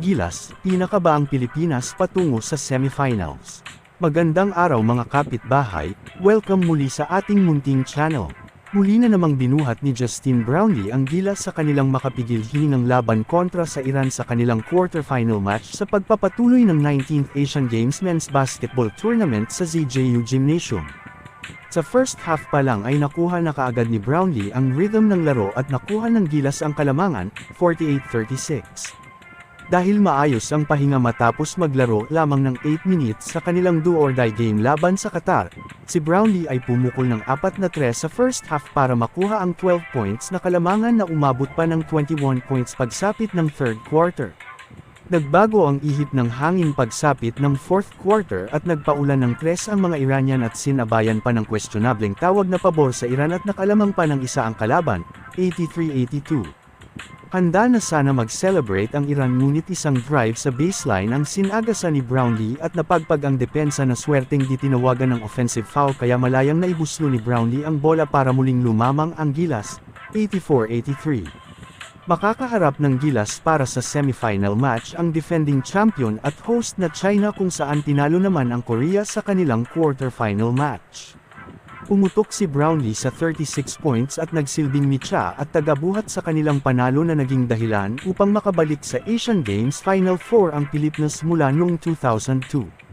Gilas, pinaka ba ang Pilipinas patungo sa semifinals? Magandang araw mga kapitbahay, welcome muli sa ating munting channel. Muli na namang binuhat ni Justin Brownlee ang Gilas sa kanilang makapigil-hiningang laban kontra sa Iran sa kanilang quarterfinal match sa pagpapatuloy ng 19th Asian Games Men's Basketball Tournament sa ZJU Gymnasium. Sa first half pa lang ay nakuha na kaagad ni Brownlee ang rhythm ng laro at nakuha ng Gilas ang kalamangan, 48-36. Dahil maayos ang pahinga matapos maglaro lamang ng 8 minutes sa kanilang do-or-die game laban sa Qatar, si Brownlee ay pumukol ng 4 na 3 sa first half para makuha ang 12 points na kalamangan na umabot pa ng 21 points pagsapit ng third quarter. Nagbago ang ihip ng hangin pagsapit ng fourth quarter at nagpaulan ng 3 ang mga Iranian at sinabayan pa ng questionableng tawag na pabor sa Iran at nakalamang pa ng isa ang kalaban, 83-82. Handa na sana mag-celebrate ang Iran ngunit isang drive sa baseline ang sinagasan ni Brownlee at napagpag ang depensa na swerteng di tinawagan ng offensive foul kaya malayang naibuslo ni Brownlee ang bola para muling lumamang ang Gilas, 84-83. Makakaharap ng Gilas para sa semifinal match ang defending champion at host na China kung saan tinalo naman ang Korea sa kanilang quarterfinal match. Umutok si Brownlee sa 36 points at nagsilbing mitya at tagabuhat sa kanilang panalo na naging dahilan upang makabalik sa Asian Games Final Four ang Pilipinas mula noong 2002.